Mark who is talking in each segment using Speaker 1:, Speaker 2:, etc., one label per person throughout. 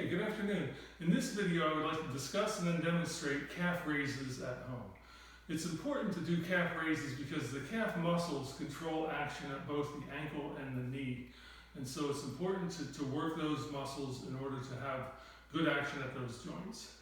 Speaker 1: Okay, good afternoon. In this video, I would like to discuss and then demonstrate calf raises at home. It's important to do calf raises because the calf muscles control action at both the ankle and the knee. And so it's important to work those muscles in order to have good action at those joints.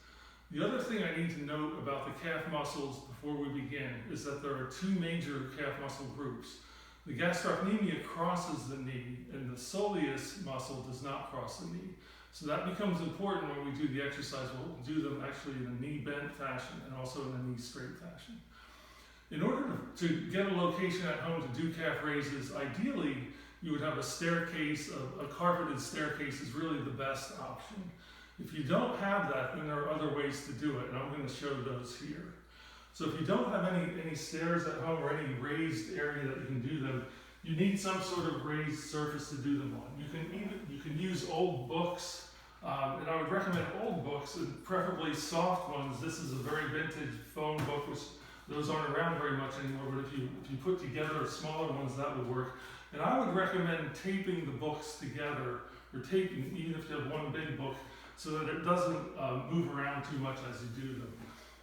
Speaker 1: The other thing I need to note about the calf muscles before we begin is that there are two major calf muscle groups. The gastrocnemius crosses the knee, and the soleus muscle does not cross the knee. So that becomes important when we do the exercise. We'll do them actually in a knee bent fashion and also in a knee straight fashion. In order to get a location at home to do calf raises, ideally you would have a staircase. A carpeted staircase is really the best option. If you don't have that, then there are other ways to do it, and I'm going to show those here. So if you don't have any stairs at home or any raised area that you can do them, you need some sort of raised surface to do them on. You can use old books, and I would recommend old books, and preferably soft ones. This is a very vintage phone book, which those aren't around very much anymore, but if you put together smaller ones, that would work. And I would recommend taping the books together, or taping, even if you have one big book, so that it doesn't move around too much as you do them.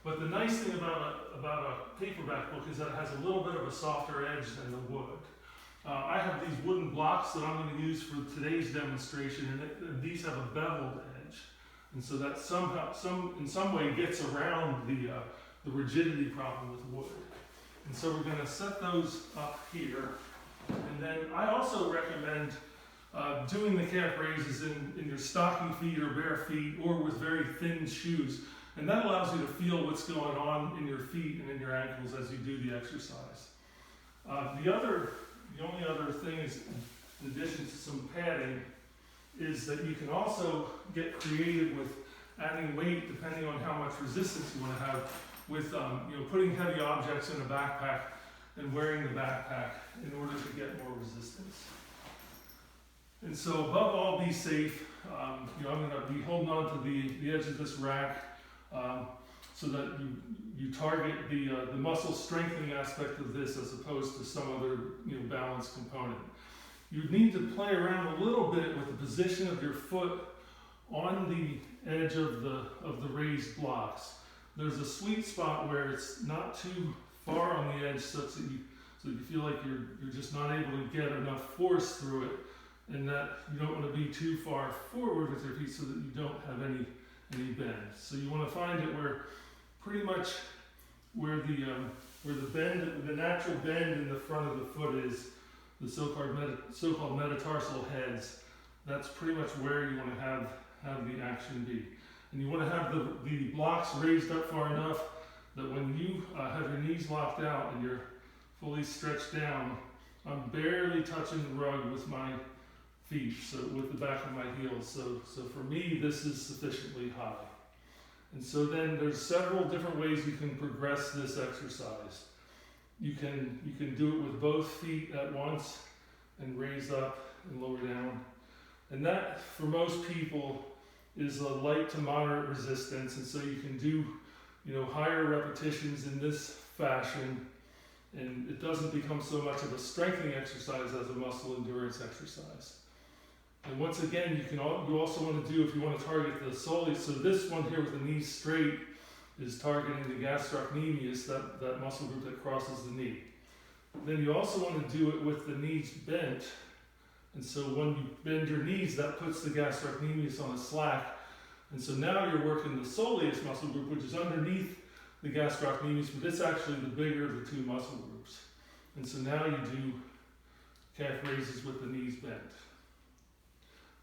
Speaker 1: But the nice thing about a paperback book is that it has a little bit of a softer edge than the wood. I have these wooden blocks that I'm going to use for today's demonstration, and these have a beveled edge. And so that in some way gets around the rigidity problem with wood. And so we're going to set those up here. And then I also recommend doing the calf raises in your stocking feet or bare feet or with very thin shoes. And that allows you to feel what's going on in your feet and in your ankles as you do the exercise. The only other thing is, in addition to some padding, is that you can also get creative with adding weight depending on how much resistance you want to have with putting heavy objects in a backpack and wearing the backpack in order to get more resistance. And so above all, be safe. I'm going to be holding on to the edge of this rack so that you target the muscle strengthening aspect of this as opposed to some other balance component. You need to play around a little bit with the position of your foot on the edge of the raised blocks. There's a sweet spot where it's not too far on the edge such that you feel like you're just not able to get enough force through it, and that you don't want to be too far forward with your feet so that you don't have any bend. So you want to find it where pretty much where the natural bend in the front of the foot is, the so-called metatarsal heads. That's pretty much where you want to have the action be. And you want to have the blocks raised up far enough that when you have your knees locked out and you're fully stretched down, I'm barely touching the rug with my feet, so with the back of my heels. So for me, this is sufficiently high. And so then there's several different ways you can progress this exercise. You can do it with both feet at once and raise up and lower down. And that, for most people, is a light to moderate resistance. And so you can do higher repetitions in this fashion, and it doesn't become so much of a strengthening exercise as a muscle endurance exercise. And once again, you also want to do, if you want to target the soleus, so this one here with the knees straight is targeting the gastrocnemius, that muscle group that crosses the knee. Then you also want to do it with the knees bent, and so when you bend your knees, that puts the gastrocnemius on a slack, and so now you're working the soleus muscle group, which is underneath the gastrocnemius, but it's actually the bigger of the two muscle groups. And so now you do calf raises with the knees bent.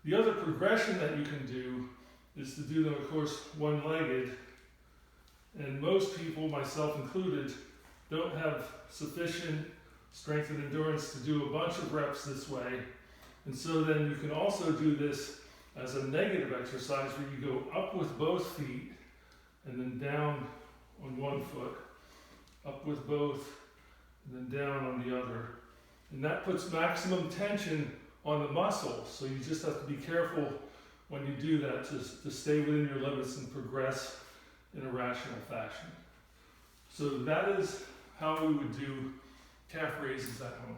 Speaker 1: The other progression that you can do is to do them, of course, one-legged. And most people, myself included, don't have sufficient strength and endurance to do a bunch of reps this way. And so then you can also do this as a negative exercise where you go up with both feet and then down on one foot, up with both, and then down on the other. And that puts maximum tension on the muscle, so you just have to be careful when you do that to stay within your limits and progress in a rational fashion. So that is how we would do calf raises at home.